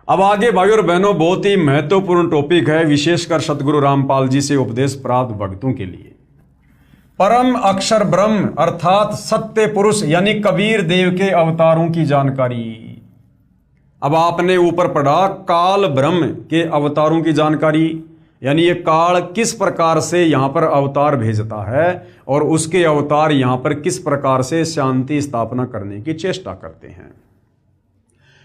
अब आगे भाई और बहनों बहुत ही महत्वपूर्ण टॉपिक है, विशेषकर सतगुरु रामपाल जी से उपदेश प्राप्त भक्तों के लिए। परम अक्षर ब्रह्म अर्थात सत्य पुरुष यानी कबीर देव के अवतारों की जानकारी। अब आपने ऊपर पढ़ा काल ब्रह्म के अवतारों की जानकारी, यानी ये काल किस प्रकार से यहां पर अवतार भेजता है और उसके अवतार यहां पर किस प्रकार से शांति स्थापना करने की चेष्टा करते हैं।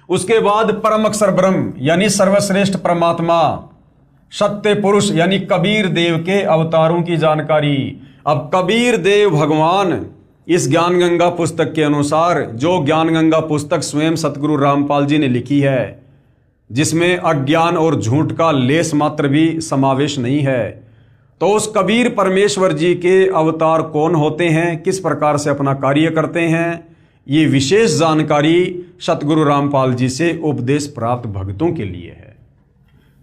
उसके बाद परम अक्षर ब्रह्म यानी सर्वश्रेष्ठ परमात्मा सत्य पुरुष यानी कबीर देव के अवतारों की जानकारी। अब कबीर देव भगवान इस ज्ञान गंगा पुस्तक के अनुसार, जो ज्ञान गंगा पुस्तक स्वयं सतगुरु रामपाल जी ने लिखी है, जिसमें अज्ञान और झूठ का लेस मात्र भी समावेश नहीं है, तो उस कबीर परमेश्वर जी के अवतार कौन होते हैं, किस प्रकार से अपना कार्य करते हैं, ये विशेष जानकारी सतगुरु रामपाल जी से उपदेश प्राप्त भक्तों के लिए है।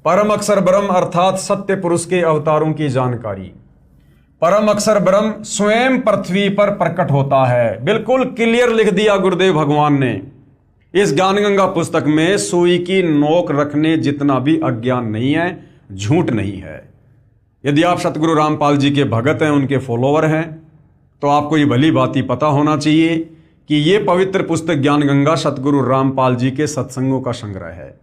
परम अक्षर ब्रह्म अर्थात सत्य पुरुष के अवतारों की जानकारी। परम अक्षर ब्रह्म स्वयं पृथ्वी पर प्रकट होता है, बिल्कुल क्लियर लिख दिया गुरुदेव भगवान ने इस ज्ञान गंगा पुस्तक में। सुई की नोक रखने जितना भी अज्ञान नहीं है, झूठ नहीं है। यदि आप सतगुरु रामपाल जी के भगत हैं, उनके फॉलोवर हैं, तो आपको ये भली बात ही पता होना चाहिए कि ये पवित्र पुस्तक ज्ञान गंगा सतगुरु रामपाल जी के सत्संगों का संग्रह है।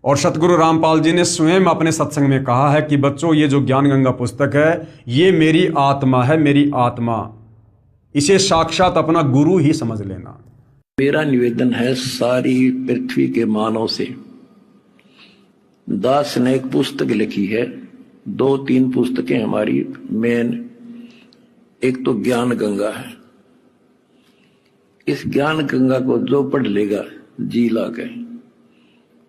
और सतगुरु रामपाल जी ने स्वयं अपने सत्संग में कहा है कि बच्चों, ये जो ज्ञान गंगा पुस्तक है, ये मेरी आत्मा है, मेरी आत्मा, इसे साक्षात अपना गुरु ही समझ लेना। मेरा निवेदन है सारी पृथ्वी के मानव से। दास ने एक पुस्तक लिखी है, 2-3 पुस्तकें हमारी मेन, एक तो ज्ञान गंगा है। इस ज्ञान गंगा को जो पढ़ लेगा जी ला के,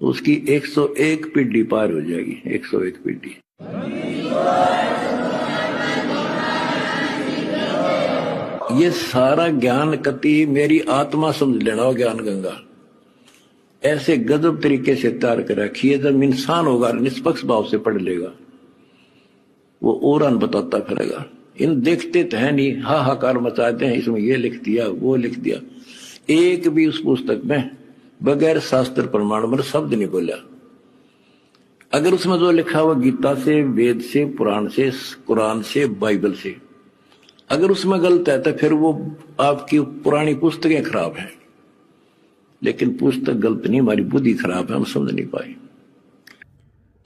उसकी 101 पीढ़ी पार हो जाएगी। 101 पीढ़ी। ये सारा ज्ञान कति मेरी आत्मा समझ लेना हो। ज्ञान गंगा ऐसे गजब तरीके से तैयार कर रखी है, जब इंसान होगा निष्पक्ष भाव से पढ़ लेगा, वो और बताता फिरेगा। इन देखते तो है नहीं, हाहाकार मचाते हैं, इसमें ये लिख दिया वो लिख दिया। एक भी उस पुस्तक में बगैर शास्त्र प्रमाण में शब्द नहीं बोला। अगर उसमें जो लिखा हुआ गीता से, वेद से, पुराण से, कुरान से, बाइबल से, अगर उसमें गलत है तो फिर वो आपकी पुरानी पुस्तकें खराब हैं। लेकिन पुस्तक गलत नहीं, हमारी बुद्धि खराब है, हम समझ नहीं पाए।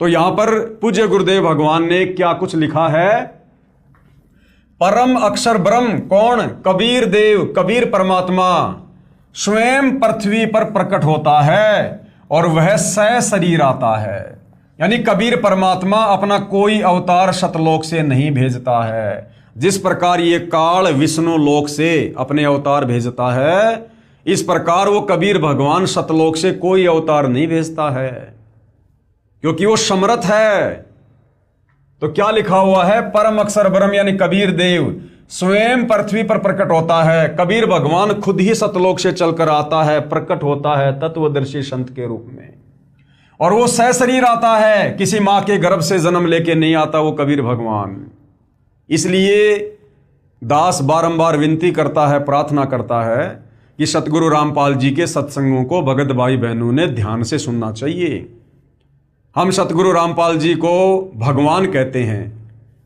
तो यहां पर पूज्य गुरुदेव भगवान ने क्या कुछ लिखा है? परम अक्षर ब्रह्म कौन? कबीर देव, कबीर परमात्मा स्वयं पृथ्वी पर प्रकट होता है और वह सशरीर आता है। यानी कबीर परमात्मा अपना कोई अवतार सतलोक से नहीं भेजता है। जिस प्रकार ये काल विष्णु लोक से अपने अवतार भेजता है, इस प्रकार वो कबीर भगवान सतलोक से कोई अवतार नहीं भेजता है, क्योंकि वो समर्थ है। तो क्या लिखा हुआ है? परम अक्षर ब्रह्म यानी कबीर देव स्वयं पृथ्वी पर प्रकट होता है। कबीर भगवान खुद ही सतलोक से चलकर आता है, प्रकट होता है तत्वदर्शी संत के रूप में, और वो सशरीर आता है, किसी मां के गर्भ से जन्म लेके नहीं आता वो कबीर भगवान। इसलिए दास बारंबार विनती करता है, प्रार्थना करता है कि सतगुरु रामपाल जी के सत्संगों को भगत भाई बहनों ने ध्यान से सुनना चाहिए। हम सतगुरु रामपाल जी को भगवान कहते हैं,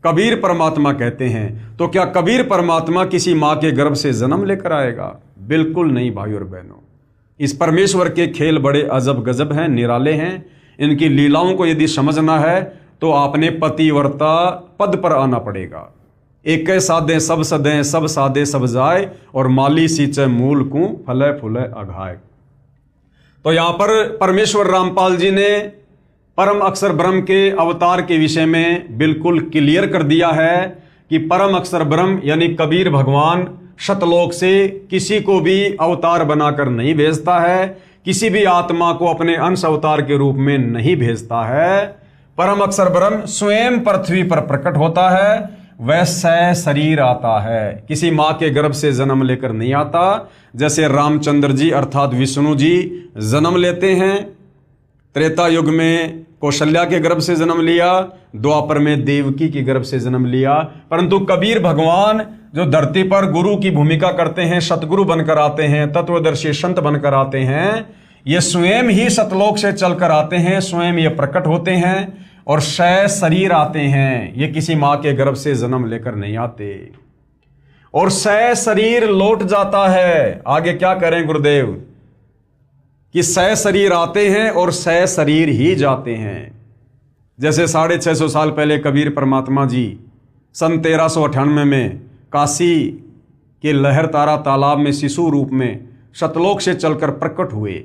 कबीर परमात्मा कहते हैं, तो क्या कबीर परमात्मा किसी मां के गर्भ से जन्म लेकर आएगा? बिल्कुल नहीं भाई और बहनों। इस परमेश्वर के खेल बड़े अजब गजब हैं, निराले हैं। इनकी लीलाओं को यदि समझना है तो आपने पतिव्रता पद पर आना पड़ेगा। एक साधे सब सदें, सब साधे सब जाए, और माली सींचे मूल को फले फूले अघाए। तो यहां पर परमेश्वर रामपाल जी ने परम अक्षर ब्रह्म के अवतार के विषय में बिल्कुल क्लियर कर दिया है कि परम अक्षर ब्रह्म यानी कबीर भगवान सतलोक से किसी को भी अवतार बनाकर नहीं भेजता है, किसी भी आत्मा को अपने अंश अवतार के रूप में नहीं भेजता है। परम अक्षर ब्रह्म स्वयं पृथ्वी पर प्रकट होता है, वह सशरीर आता है, किसी मां के गर्भ से जन्म लेकर नहीं आता। जैसे रामचंद्र जी अर्थात विष्णु जी जन्म लेते हैं, त्रेता युग में कौशल्या के गर्भ से जन्म लिया, द्वापर में देवकी के गर्भ से जन्म लिया, परंतु कबीर भगवान जो धरती पर गुरु की भूमिका करते हैं, सतगुरु बनकर आते हैं, तत्वदर्शी संत बनकर आते हैं, ये स्वयं ही सतलोक से चलकर आते हैं, स्वयं ये प्रकट होते हैं और शरीर आते हैं। ये किसी मां के गर्भ से जन्म लेकर नहीं आते और शरीर लौट जाता है। आगे क्या करें गुरुदेव कि शरीर आते हैं और शरीर ही जाते हैं। जैसे 650 साल पहले कबीर परमात्मा जी सन 1398 में काशी के लहर तारा तालाब में शिशु रूप में सतलोक से चलकर प्रकट हुए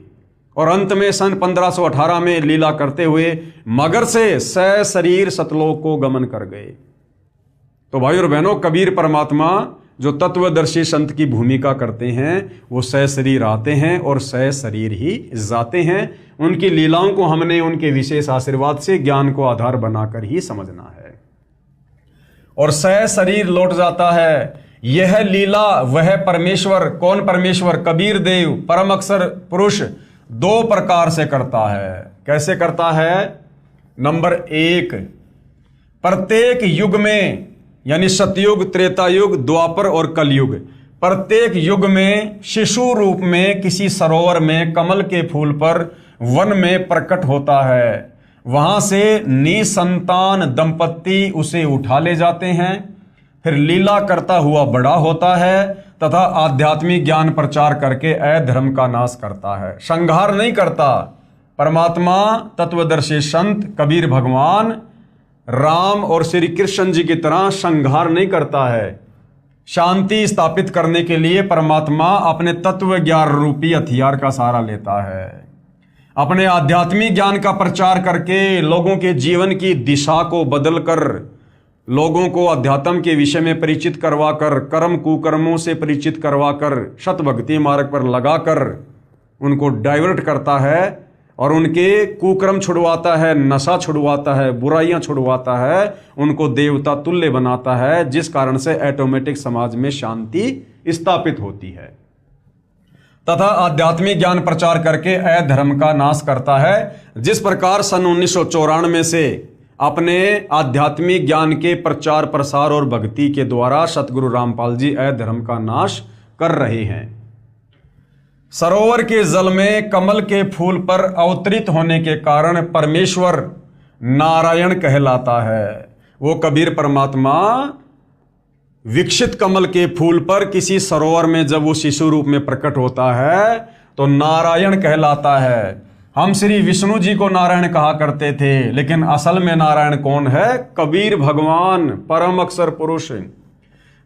और अंत में सन 1518 में लीला करते हुए मगर से शरीर सतलोक को गमन कर गए। तो भाई और बहनों, कबीर परमात्मा जो तत्वदर्शी संत की भूमिका करते हैं वो शरीर आते हैं और शरीर ही जाते हैं। उनकी लीलाओं को हमने उनके विशेष आशीर्वाद से ज्ञान को आधार बनाकर ही समझना है। और शरीर लौट जाता है, यह लीला वह परमेश्वर, कौन परमेश्वर? कबीर देव परम अक्षर पुरुष 2 प्रकार से करता है। कैसे करता है? नंबर 1, प्रत्येक युग में यानी सतयुग, त्रेता युग, द्वापर और कलयुग, प्रत्येक युग में शिशु रूप में किसी सरोवर में कमल के फूल पर वन में प्रकट होता है। वहां से निसंतान दंपत्ति उसे उठा ले जाते हैं, फिर लीला करता हुआ बड़ा होता है तथा आध्यात्मिक ज्ञान प्रचार करके अधर्म का नाश करता है। संहार नहीं करता। परमात्मा तत्वदर्शी संत कबीर भगवान राम और श्री कृष्ण जी की तरह संहार नहीं करता है। शांति स्थापित करने के लिए परमात्मा अपने तत्व ज्ञान रूपी हथियार का सहारा लेता है। अपने आध्यात्मिक ज्ञान का प्रचार करके लोगों के जीवन की दिशा को बदलकर, लोगों को अध्यात्म के विषय में परिचित करवाकर, कर्म कुकर्मों से परिचित करवाकर, सत भक्ति मार्ग पर लगाकर उनको डाइवर्ट करता है और उनके कुकर्म छुड़वाता है, नशा छुड़वाता है, बुराइयां छुड़वाता है, उनको देवता तुल्य बनाता है, जिस कारण से ऑटोमेटिक समाज में शांति स्थापित होती है तथा आध्यात्मिक ज्ञान प्रचार करके अधर्म का नाश करता है। जिस प्रकार सन 1994 से अपने आध्यात्मिक ज्ञान के प्रचार प्रसार और भक्ति के द्वारा सतगुरु रामपाल जी अधर्म का नाश कर रहे हैं। सरोवर के जल में कमल के फूल पर अवतरित होने के कारण परमेश्वर नारायण कहलाता है। वो कबीर परमात्मा विकसित कमल के फूल पर किसी सरोवर में जब वो शिशु रूप में प्रकट होता है तो नारायण कहलाता है। हम श्री विष्णु जी को नारायण कहा करते थे, लेकिन असल में नारायण कौन है? कबीर भगवान परम अक्षर पुरुष।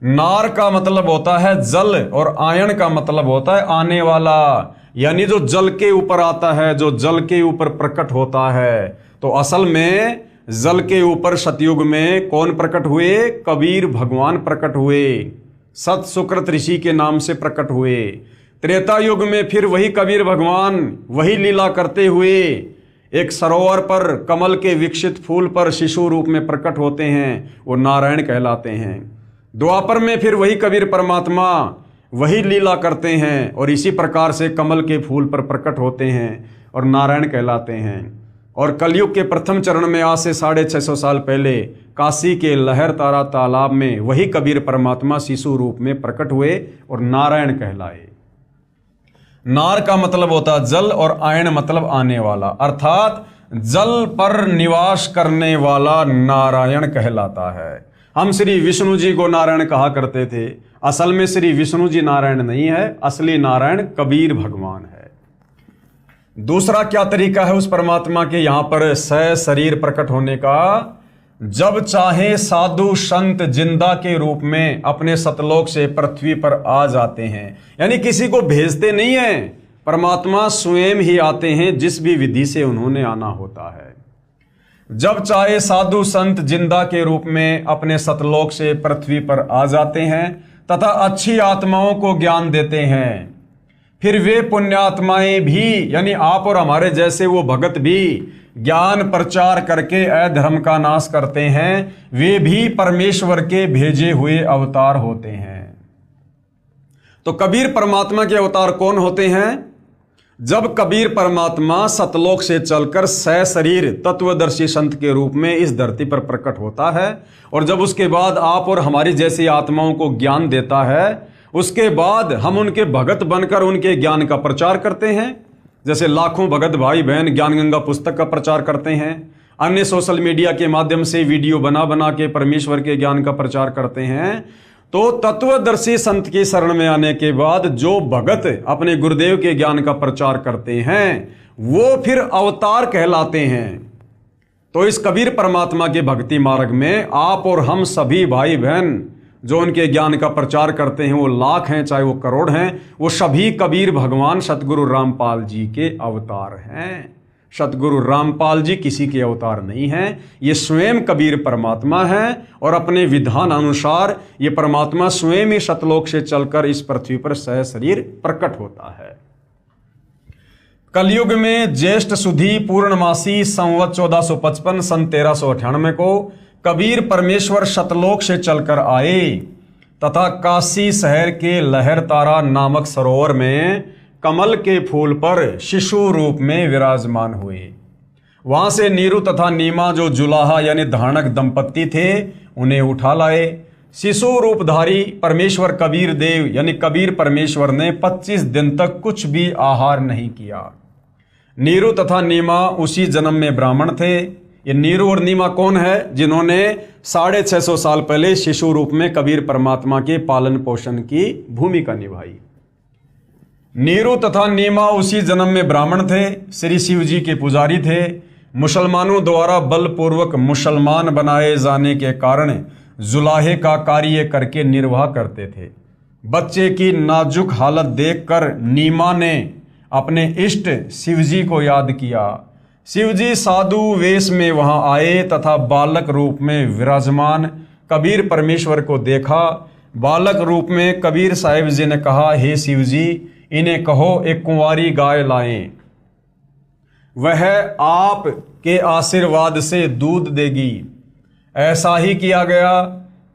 नार का मतलब होता है जल और आयन का मतलब होता है आने वाला, यानी जो जल के ऊपर आता है, जो जल के ऊपर प्रकट होता है। तो असल में जल के ऊपर सतयुग में कौन प्रकट हुए? कबीर भगवान प्रकट हुए, सत सुकृत ऋषि के नाम से प्रकट हुए। त्रेता युग में फिर वही कबीर भगवान वही लीला करते हुए एक सरोवर पर कमल के विकसित फूल पर शिशु रूप में प्रकट होते हैं, वो नारायण कहलाते हैं। द्वापर में फिर वही कबीर परमात्मा वही लीला करते हैं और इसी प्रकार से कमल के फूल पर प्रकट होते हैं और नारायण कहलाते हैं। और कलयुग के प्रथम चरण में आज से 650 साल पहले काशी के लहर तारा तालाब में वही कबीर परमात्मा शिशु रूप में प्रकट हुए और नारायण कहलाए। नार का मतलब होता है जल और आयन मतलब आने वाला, अर्थात जल पर निवास करने वाला नारायण कहलाता है। हम श्री विष्णु जी को नारायण कहा करते थे, असल में श्री विष्णु जी नारायण नहीं है, असली नारायण कबीर भगवान है। दूसरा क्या तरीका है उस परमात्मा के यहां पर शरीर प्रकट होने का? जब चाहे साधु संत जिंदा के रूप में अपने सतलोक से पृथ्वी पर आ जाते हैं, यानी किसी को भेजते नहीं है, परमात्मा स्वयं ही आते हैं जिस भी विधि से उन्होंने आना होता है। जब चाहे साधु संत जिंदा के रूप में अपने सतलोक से पृथ्वी पर आ जाते हैं तथा अच्छी आत्माओं को ज्ञान देते हैं। फिर वे पुण्यात्माएं भी, यानी आप और हमारे जैसे वो भगत भी ज्ञान प्रचार करके अधर्म का नाश करते हैं। वे भी परमेश्वर के भेजे हुए अवतार होते हैं। तो कबीर परमात्मा के अवतार कौन होते हैं? जब कबीर परमात्मा सतलोक से चलकर शरीर तत्वदर्शी संत के रूप में इस धरती पर प्रकट होता है और जब उसके बाद आप और हमारी जैसी आत्माओं को ज्ञान देता है, उसके बाद हम उनके भगत बनकर उनके ज्ञान का प्रचार करते हैं। जैसे लाखों भगत भाई बहन ज्ञान गंगा पुस्तक का प्रचार करते हैं, अन्य सोशल मीडिया के माध्यम से वीडियो बना बना के परमेश्वर के ज्ञान का प्रचार करते हैं, तो तत्वदर्शी संत की शरण में आने के बाद जो भगत अपने गुरुदेव के ज्ञान का प्रचार करते हैं वो फिर अवतार कहलाते हैं। तो इस कबीर परमात्मा के भक्ति मार्ग में आप और हम सभी भाई बहन जो उनके ज्ञान का प्रचार करते हैं, वो लाख हैं चाहे वो करोड़ हैं, वो सभी कबीर भगवान सतगुरु रामपाल जी के अवतार हैं। सतगुरु रामपाल जी किसी के अवतार नहीं हैं, ये स्वयं कबीर परमात्मा हैं और अपने विधान अनुसार ये परमात्मा स्वयं ही सतलोक से चलकर इस पृथ्वी पर सहशरीर प्रकट होता है। कलयुग में ज्येष्ठ सुधी पूर्णमासी संवत 1455 सन 1398 को कबीर परमेश्वर सतलोक से चलकर आए तथा काशी शहर के लहर तारा नामक सरोवर में कमल के फूल पर शिशु रूप में विराजमान हुए। वहां से नीरू तथा नीमा जो जुलाहा यानी धारणक दंपत्ति थे उन्हें उठा लाए। शिशु रूपधारी परमेश्वर कबीर देव यानी कबीर परमेश्वर ने 25 दिन तक कुछ भी आहार नहीं किया। नीरू तथा नीमा उसी जन्म में ब्राह्मण थे। ये नीरू और नीमा कौन है? जिन्होंने 650 साल पहले शिशु रूप में कबीर परमात्मा के पालन पोषण की भूमिका निभाई। नीरू तथा नीमा उसी जन्म में ब्राह्मण थे, श्री शिव जी के पुजारी थे। मुसलमानों द्वारा बलपूर्वक मुसलमान बनाए जाने के कारण जुलाहे का कार्य करके निर्वाह करते थे। बच्चे की नाजुक हालत देखकर नीमा ने अपने इष्ट शिवजी को याद किया। शिवजी साधु वेश में वहां आए तथा बालक रूप में विराजमान कबीर परमेश्वर को देखा। बालक रूप में कबीर साहिब जी ने कहा, हे शिवजी, इन्हें कहो एक कुंवारी गाय लाएं, वह आप के आशीर्वाद से दूध देगी। ऐसा ही किया गया।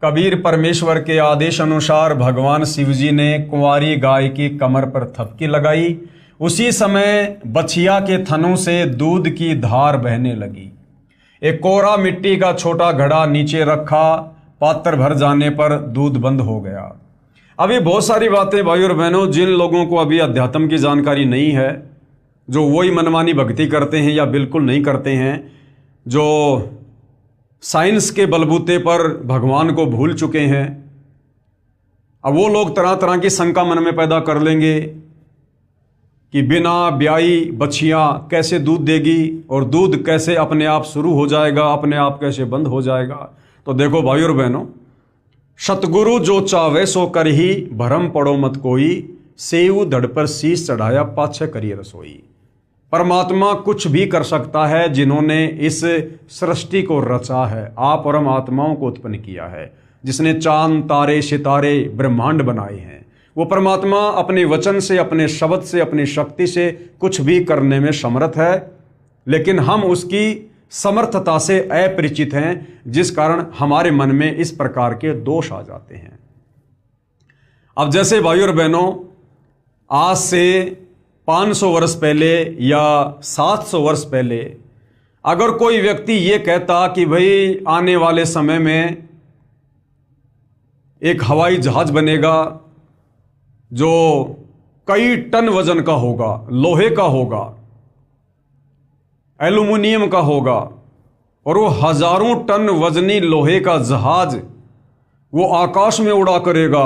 कबीर परमेश्वर के आदेश अनुसार भगवान शिवजी ने कुंवारी गाय की कमर पर थपकी लगाई। उसी समय बछिया के थनों से दूध की धार बहने लगी। एक कोरा मिट्टी का छोटा घड़ा नीचे रखा, पात्र भर जाने पर दूध बंद हो गया। अभी बहुत सारी बातें भाई और बहनों, जिन लोगों को अभी अध्यात्म की जानकारी नहीं है, जो वही मनमानी भक्ति करते हैं या बिल्कुल नहीं करते हैं, जो साइंस के बलबूते पर भगवान को भूल चुके हैं, अब वो लोग तरह तरह की शंका मन में पैदा कर लेंगे कि बिना ब्याई बछिया कैसे दूध देगी और दूध कैसे अपने आप शुरू हो जाएगा, अपने आप कैसे बंद हो जाएगा। तो देखो भाई और बहनों, सतगुरु जो चावे सो कर ही, भरम पड़ो मत कोई, सेऊ धड़ पर शीश चढ़ाया पाछे करिए रसोई। परमात्मा कुछ भी कर सकता है। जिन्होंने इस सृष्टि को रचा है, आप परम आत्माओं को उत्पन्न किया है, जिसने चांद तारे सितारे ब्रह्मांड बनाए हैं, वो परमात्मा अपने वचन से, अपने शब्द से, अपनी शक्ति से कुछ भी करने में समर्थ है। लेकिन हम उसकी समर्थता से अपरिचित हैं, जिस कारण हमारे मन में इस प्रकार के दोष आ जाते हैं। अब जैसे भाई और बहनों, आज से 500 वर्ष पहले या 700 वर्ष पहले अगर कोई व्यक्ति ये कहता कि भाई आने वाले समय में एक हवाई जहाज बनेगा जो कई टन वजन का होगा, लोहे का होगा, एल्युमिनियम का होगा, और वो हजारों टन वजनी लोहे का जहाज वो आकाश में उड़ा करेगा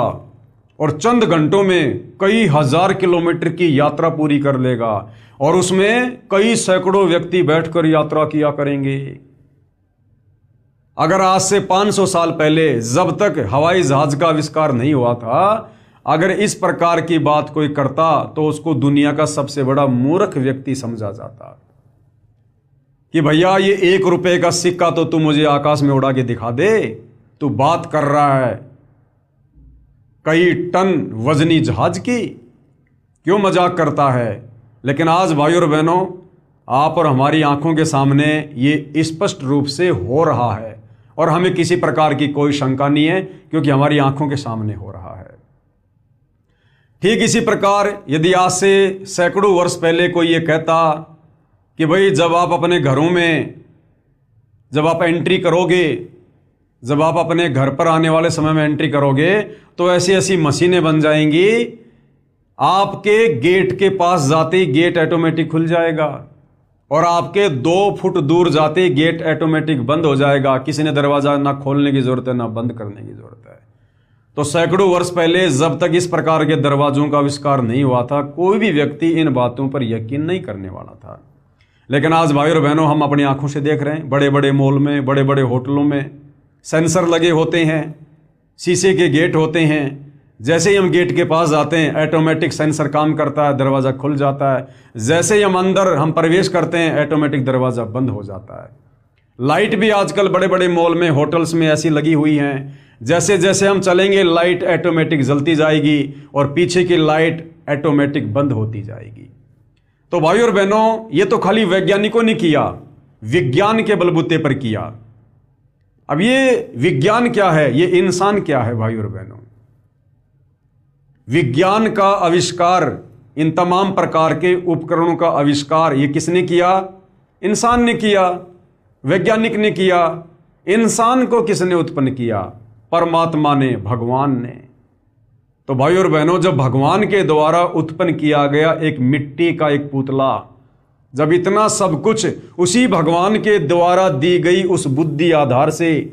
और चंद घंटों में कई हजार किलोमीटर की यात्रा पूरी कर लेगा, और उसमें कई सैकड़ों व्यक्ति बैठकर यात्रा किया करेंगे। अगर आज से 500 साल पहले, जब तक हवाई जहाज का आविष्कार नहीं हुआ था, अगर इस प्रकार की बात कोई करता तो उसको दुनिया का सबसे बड़ा मूर्ख व्यक्ति समझा जाता कि भैया ये 1 रुपए का सिक्का तो तू मुझे आकाश में उड़ा के दिखा दे, तू बात कर रहा है कई टन वजनी जहाज की, क्यों मजाक करता है। लेकिन आज भाई और बहनों, आप और हमारी आंखों के सामने ये स्पष्ट रूप से हो रहा है और हमें किसी प्रकार की कोई शंका नहीं है, क्योंकि हमारी आंखों के सामने हो रहा है। ठीक इसी प्रकार यदि आज से सैकड़ों वर्ष पहले कोई ये कहता कि भाई जब आप अपने घरों में, जब आप एंट्री करोगे, जब आप अपने घर पर आने वाले समय में एंट्री करोगे, तो ऐसी ऐसी मशीनें बन जाएंगी आपके गेट के पास जाते ही गेट ऑटोमेटिक खुल जाएगा और आपके 2 फुट दूर जाते ही गेट ऑटोमेटिक बंद हो जाएगा। किसी ने दरवाजा ना खोलने की जरूरत है ना बंद करने की जरूरत है। तो सैकड़ों वर्ष पहले जब तक इस प्रकार के दरवाजों का आविष्कार नहीं हुआ था, कोई भी व्यक्ति इन बातों पर यकीन नहीं करने वाला था। लेकिन आज भाई और बहनों, हम अपनी आंखों से देख रहे हैं, बड़े बड़े मॉल में, बड़े बड़े होटलों में सेंसर लगे होते हैं, शीशे के गेट होते हैं। जैसे ही हम गेट के पास जाते हैं ऑटोमेटिक सेंसर काम करता है, दरवाज़ा खुल जाता है। जैसे ही हम प्रवेश करते हैं ऑटोमेटिक दरवाज़ा बंद हो जाता है। लाइट भी आजकल बड़े बड़े मॉल में, होटल्स में ऐसी लगी हुई हैं, जैसे जैसे हम चलेंगे लाइट ऑटोमेटिक जलती जाएगी और पीछे की लाइट ऑटोमेटिक बंद होती जाएगी। तो भाई और बहनों, ये तो खाली वैज्ञानिकों ने किया, विज्ञान के बलबूते पर किया। अब ये विज्ञान क्या है, ये इंसान क्या है भाई और बहनों? विज्ञान का आविष्कार, इन तमाम प्रकार के उपकरणों का आविष्कार, ये किसने किया? इंसान ने किया, वैज्ञानिक ने किया। इंसान को किसने उत्पन्न किया? परमात्मा ने, भगवान ने। तो भाई और बहनों, जब भगवान के द्वारा उत्पन्न किया गया एक मिट्टी का एक पुतला, जब इतना सब कुछ उसी भगवान के द्वारा दी गई उस बुद्धि आधार से,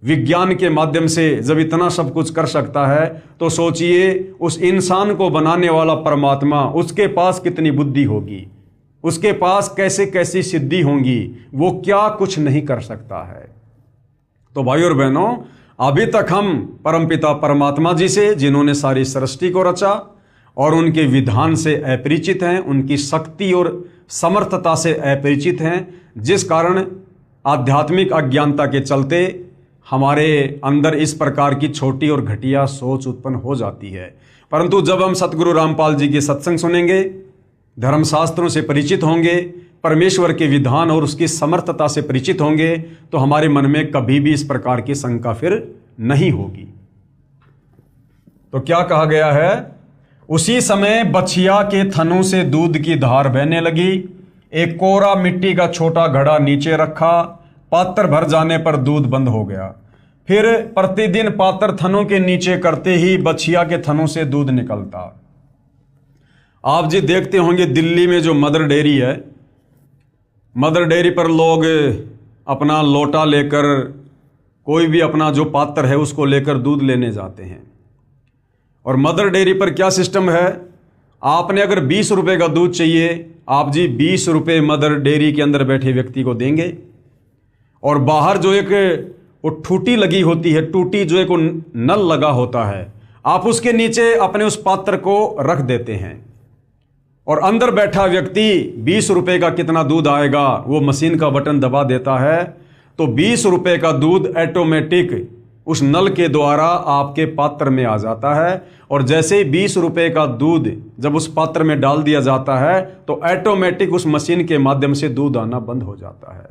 विज्ञान के माध्यम से जब इतना सब कुछ कर सकता है, तो सोचिए उस इंसान को बनाने वाला परमात्मा, उसके पास कितनी बुद्धि होगी, उसके पास कैसे कैसी सिद्धि होंगी, वो क्या कुछ नहीं कर सकता है। तो भाई और बहनों, अभी तक हम परमपिता परमात्मा जी से, जिन्होंने सारी सृष्टि को रचा और उनके विधान से अपरिचित हैं, उनकी शक्ति और समर्थता से अपरिचित हैं, जिस कारण आध्यात्मिक अज्ञानता के चलते हमारे अंदर इस प्रकार की छोटी और घटिया सोच उत्पन्न हो जाती है। परंतु जब हम सतगुरु रामपाल जी के सत्संग सुनेंगे, धर्मशास्त्रों से परिचित होंगे, परमेश्वर के विधान और उसकी समर्थता से परिचित होंगे, तो हमारे मन में कभी भी इस प्रकार की शंका फिर नहीं होगी। तो क्या कहा गया है? उसी समय बछिया के थनों से दूध की धार बहने लगी। एक कोरा मिट्टी का छोटा घड़ा नीचे रखा, पात्र भर जाने पर दूध बंद हो गया। फिर प्रतिदिन पात्र थनों के नीचे करते ही बछिया के थनों से दूध निकलता। आप जी देखते होंगे दिल्ली में जो मदर डेयरी है, मदर डेयरी पर लोग अपना लोटा लेकर, कोई भी अपना जो पात्र है उसको लेकर दूध लेने जाते हैं। और मदर डेयरी पर क्या सिस्टम है, आपने अगर 20 रुपये का दूध चाहिए, आप जी 20 रुपये मदर डेयरी के अंदर बैठे व्यक्ति को देंगे। और बाहर जो एक वो टूटी लगी होती है, टूटी जो एक नल लगा होता है, आप उसके नीचे अपने उस पात्र को रख देते हैं और अंदर बैठा व्यक्ति 20 रुपये का कितना दूध आएगा वो मशीन का बटन दबा देता है, तो 20 रुपये का दूध ऑटोमेटिक उस नल के द्वारा आपके पात्र में आ जाता है। और जैसे ही 20 रुपये का दूध जब उस पात्र में डाल दिया जाता है, तो ऑटोमेटिक उस मशीन के माध्यम से दूध आना बंद हो जाता है।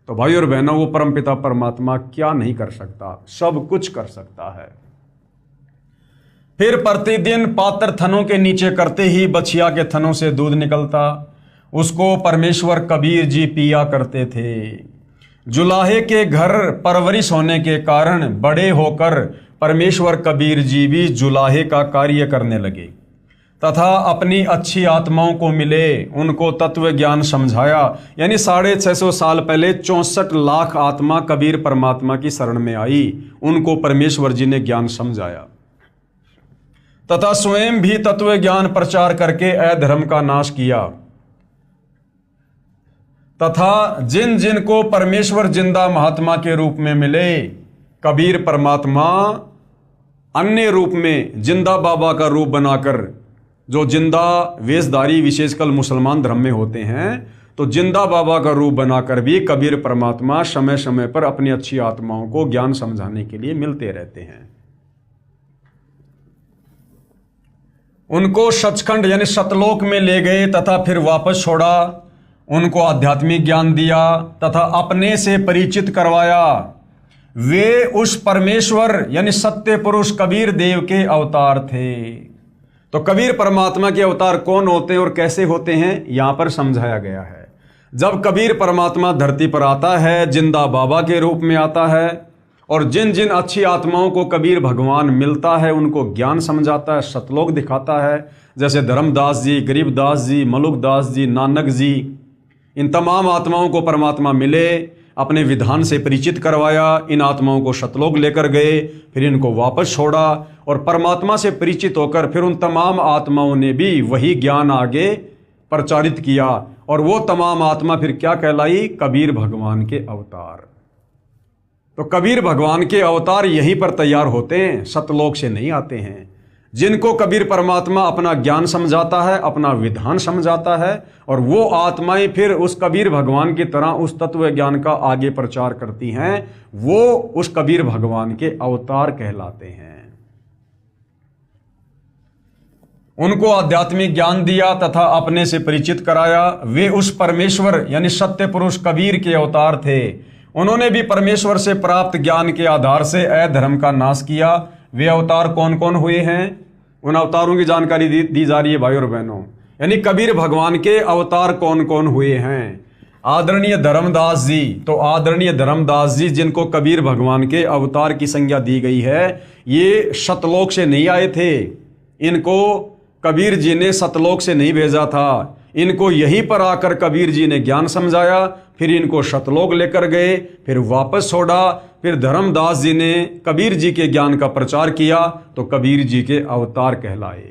तो भाई और बहनों, वो परमपिता परमात्मा क्या नहीं कर सकता? सब कुछ कर सकता है। फिर प्रतिदिन पात्र थनों के नीचे करते ही बछिया के थनों से दूध निकलता। उसको परमेश्वर कबीर जी पिया करते थे। जुलाहे के घर परवरिश होने के कारण बड़े होकर परमेश्वर कबीर जी भी जुलाहे का कार्य करने लगे तथा अपनी अच्छी आत्माओं को मिले, उनको तत्व ज्ञान समझाया। यानी 650 साल पहले 64 लाख आत्मा कबीर परमात्मा की शरण में आई, उनको परमेश्वर जी ने ज्ञान समझाया तथा स्वयं भी तत्व ज्ञान प्रचार करके अधर्म का नाश किया। तथा जिन जिन को परमेश्वर जिंदा महात्मा के रूप में मिले, कबीर परमात्मा अन्य रूप में जिंदा बाबा का रूप बनाकर, जो जिंदा वेशधारी विशेषकर मुसलमान धर्म में होते हैं, तो जिंदा बाबा का रूप बनाकर भी कबीर परमात्मा समय समय पर अपनी अच्छी आत्माओं को ज्ञान समझाने के लिए मिलते रहते हैं। उनको सचखंड यानी सतलोक में ले गए तथा फिर वापस छोड़ा, उनको आध्यात्मिक ज्ञान दिया तथा अपने से परिचित करवाया। वे उस परमेश्वर यानी सत्य पुरुष कबीर देव के अवतार थे। तो कबीर परमात्मा के अवतार कौन होते हैं और कैसे होते हैं, यहां पर समझाया गया है। जब कबीर परमात्मा धरती पर आता है, जिंदा बाबा के रूप में आता है और जिन जिन अच्छी आत्माओं को कबीर भगवान मिलता है उनको ज्ञान समझाता है, सतलोक दिखाता है, जैसे धर्मदास जी, गरीबदास जी, मलुकदास जी, नानक जी। इन तमाम आत्माओं को परमात्मा मिले, अपने विधान से परिचित करवाया, इन आत्माओं को सतलोक लेकर गए, फिर इनको वापस छोड़ा और परमात्मा से परिचित होकर फिर उन तमाम आत्माओं ने भी वही ज्ञान आगे प्रचारित किया और वो तमाम आत्मा फिर क्या कहलाई? कबीर भगवान के अवतार। तो कबीर भगवान के अवतार यहीं पर तैयार होते हैं, सतलोक से नहीं आते हैं। जिनको कबीर परमात्मा अपना ज्ञान समझाता है, अपना विधान समझाता है और वो आत्माएं फिर उस कबीर भगवान की तरह उस तत्व ज्ञान का आगे प्रचार करती हैं, वो उस कबीर भगवान के अवतार कहलाते हैं। उनको आध्यात्मिक ज्ञान दिया तथा अपने से परिचित कराया। वे उस परमेश्वर यानी सत्य पुरुष कबीर के अवतार थे। उन्होंने भी परमेश्वर से प्राप्त ज्ञान के आधार से अधर्म का नाश किया। वे अवतार कौन कौन हुए हैं, उन अवतारों की जानकारी दी जा रही है भाई और बहनों। यानी कबीर भगवान के अवतार कौन कौन हुए हैं। आदरणीय धर्मदास जी, तो आदरणीय धर्मदास जी जिनको कबीर भगवान के अवतार की संज्ञा दी गई है, ये सतलोक से नहीं आए थे। इनको कबीर जी ने सतलोक से नहीं भेजा था। इनको यहीं पर आकर कबीर जी ने ज्ञान समझाया, फिर इनको सतलोक लेकर गए, फिर वापस छोड़ा, फिर धर्मदास जी ने कबीर जी के ज्ञान का प्रचार किया, तो कबीर जी के अवतार कहलाए।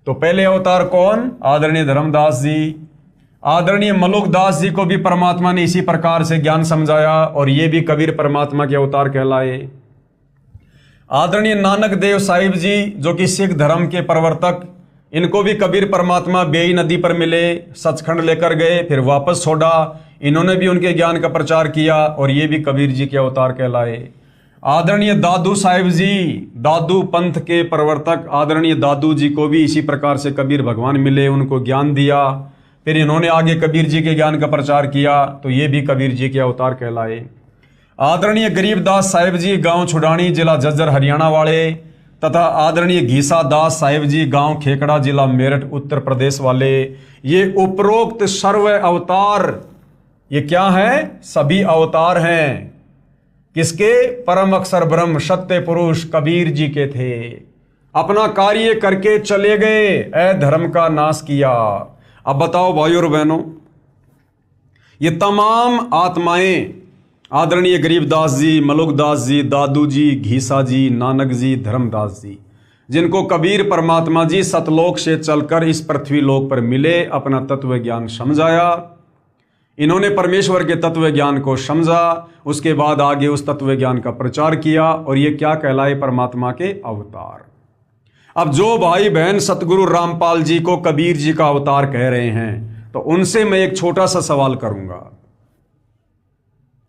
तो पहले अवतार कौन? आदरणीय धर्मदास जी। आदरणीय मलुकदास जी को भी परमात्मा ने इसी प्रकार से ज्ञान समझाया और ये भी कबीर परमात्मा के अवतार कहलाए। आदरणीय नानक देव साहिब जी जो कि सिख धर्म के प्रवर्तक, इनको भी कबीर परमात्मा बेई नदी पर मिले, सचखंड लेकर गए, फिर वापस छोड़ा। इन्होंने भी उनके ज्ञान का प्रचार किया और ये भी कबीर जी के अवतार कहलाए। आदरणीय दादू साहिब जी, दादू पंथ के प्रवर्तक, आदरणीय दादू जी को भी इसी प्रकार से कबीर भगवान मिले, उनको ज्ञान दिया, फिर इन्होंने आगे कबीर जी के ज्ञान का प्रचार किया, तो ये भी कबीर जी के अवतार कहलाए। आदरणीय गरीबदास साहिब जी, गांव छुडानी, जिला झज्जर, हरियाणा वाले, तथा आदरणीय घीसा दास साहिब जी, गांव खेकड़ा, जिला मेरठ, उत्तर प्रदेश वाले। ये उपरोक्त सर्व अवतार ये क्या है? सभी अवतार हैं। किसके? परम अक्षर ब्रह्म सत्य पुरुष कबीर जी के थे। अपना कार्य करके चले गए, अधर्म का नाश किया। अब बताओ भाई और बहनों, ये तमाम आत्माएं आदरणीय गरीबदास जी, मलुकदास जी, दादू जी, घीसा जी, नानक जी, धर्मदास जी, जिनको कबीर परमात्मा जी सतलोक से चलकर इस पृथ्वी लोक पर मिले, अपना तत्व ज्ञान समझाया। इन्होंने परमेश्वर के तत्व ज्ञान को समझा, उसके बाद आगे उस तत्व ज्ञान का प्रचार किया और ये क्या कहलाए? परमात्मा के अवतार। अब जो भाई बहन सतगुरु रामपाल जी को कबीर जी का अवतार कह रहे हैं, तो उनसे मैं एक छोटा सा सवाल करूंगा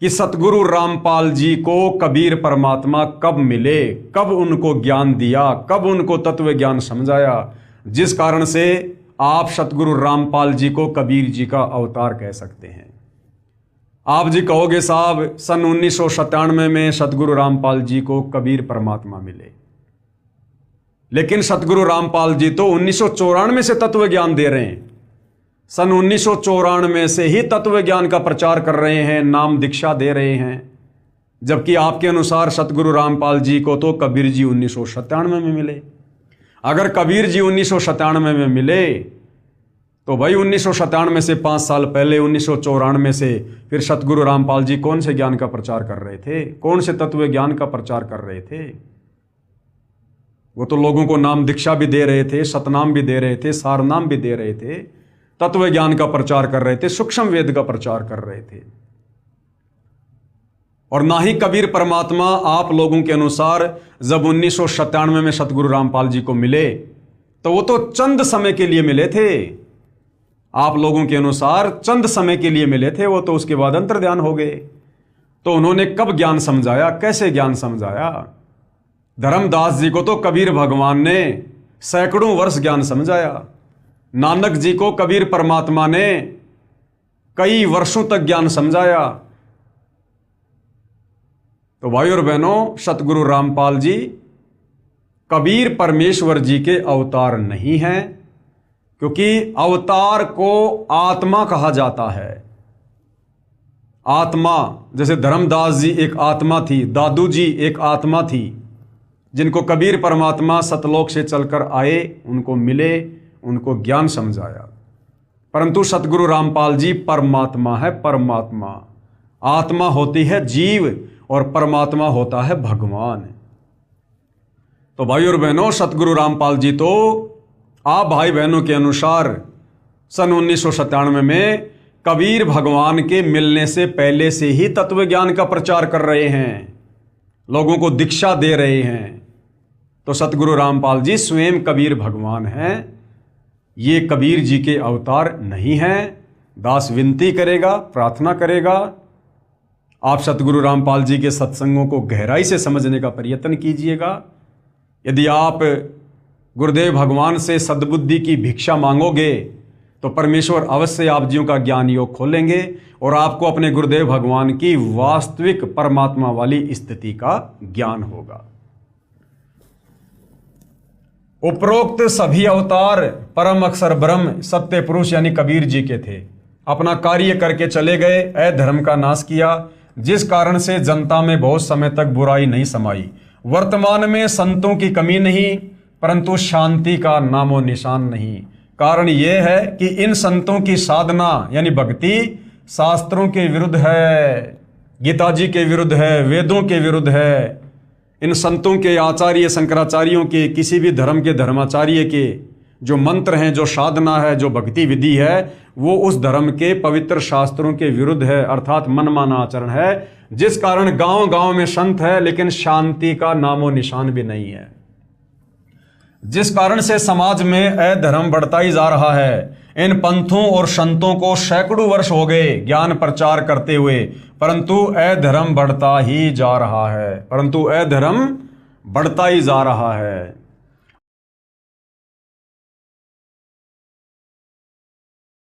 कि सतगुरु रामपाल जी को कबीर परमात्मा कब मिले, कब उनको ज्ञान दिया, कब उनको तत्व ज्ञान समझाया, जिस कारण से आप सतगुरु रामपाल जी को कबीर जी का अवतार कह सकते हैं। आप जी कहोगे साहब सन 1997 में सतगुरु रामपाल जी को कबीर परमात्मा मिले, लेकिन सतगुरु रामपाल जी तो 1994 से तत्व ज्ञान दे रहे हैं। सन 1994 से ही तत्व ज्ञान का प्रचार कर रहे हैं, नाम दीक्षा दे रहे हैं, जबकि आपके अनुसार सतगुरु रामपाल जी को तो कबीर जी 1997 में मिले। अगर कबीर जी 1997 में मिले तो भाई 1997 से 5 साल पहले 1994 से फिर सतगुरु रामपाल जी कौन से ज्ञान का प्रचार कर रहे थे? कौन से तत्व ज्ञान का प्रचार कर रहे थे? वो तो लोगों को नाम दीक्षा भी दे रहे थे, सतनाम भी दे रहे थे, सारनाम भी दे रहे थे, तत्व ज्ञान का प्रचार कर रहे थे, सूक्ष्म वेद का प्रचार कर रहे थे। और ना ही कबीर परमात्मा आप लोगों के अनुसार जब 1997 में सतगुरु रामपाल जी को मिले तो वो तो चंद समय के लिए मिले थे। आप लोगों के अनुसार चंद समय के लिए मिले थे, वो तो उसके बाद अंतर्ध्यान हो गए। तो उन्होंने कब ज्ञान समझाया, कैसे ज्ञान समझाया? धर्मदास जी को तो कबीर भगवान ने सैकड़ों वर्ष ज्ञान समझाया। नानक जी को कबीर परमात्मा ने कई वर्षों तक ज्ञान समझाया। तो भाई और बहनों, सतगुरु रामपाल जी कबीर परमेश्वर जी के अवतार नहीं हैं, क्योंकि अवतार को आत्मा कहा जाता है। आत्मा, जैसे धर्मदास जी एक आत्मा थी, दादू जी एक आत्मा थी, जिनको कबीर परमात्मा सतलोक से चलकर आए, उनको मिले, उनको ज्ञान समझाया। परंतु सतगुरु रामपाल जी परमात्मा है, परमात्मा। आत्मा होती है जीव और परमात्मा होता है भगवान। तो भाई और बहनों, सतगुरु रामपाल जी तो आप भाई बहनों के अनुसार सन 1997 में कबीर भगवान के मिलने से पहले से ही तत्व ज्ञान का प्रचार कर रहे हैं, लोगों को दीक्षा दे रहे हैं। तो सतगुरु रामपाल जी स्वयं कबीर भगवान हैं, ये कबीर जी के अवतार नहीं हैं। दास विनती करेगा, प्रार्थना करेगा, आप सतगुरु रामपाल जी के सत्संगों को गहराई से समझने का प्रयत्न कीजिएगा। यदि आप गुरुदेव भगवान से सद्बुद्धि की भिक्षा मांगोगे तो परमेश्वर अवश्य आप जीव का ज्ञान योग खोलेंगे और आपको अपने गुरुदेव भगवान की वास्तविक परमात्मा वाली स्थिति का ज्ञान होगा। उपरोक्त सभी अवतार परम अक्षर ब्रह्म सत्य पुरुष यानी कबीर जी के थे। अपना कार्य करके चले गए, अधर्म का नाश किया, जिस कारण से जनता में बहुत समय तक बुराई नहीं समाई। वर्तमान में संतों की कमी नहीं, परंतु शांति का नामो निशान नहीं। कारण यह है कि इन संतों की साधना यानी भक्ति शास्त्रों के विरुद्ध है, गीता जी के विरुद्ध है, वेदों के विरुद्ध है। इन संतों के, आचार्य शंकराचार्यों के, किसी भी धर्म के धर्माचार्य के जो मंत्र हैं, जो साधना है, जो भक्ति विधि है, वो उस धर्म के पवित्र शास्त्रों के विरुद्ध है, अर्थात मनमाना आचरण है। जिस कारण गांव गांव में संत है लेकिन शांति का नामो निशान भी नहीं है। जिस कारण से समाज में अधर्म बढ़ता ही जा रहा है। इन पंथों और संतों को सैकड़ों वर्ष हो गए ज्ञान प्रचार करते हुए, परंतु अधर्म बढ़ता ही जा रहा है, परंतु अधर्म बढ़ता ही जा रहा है।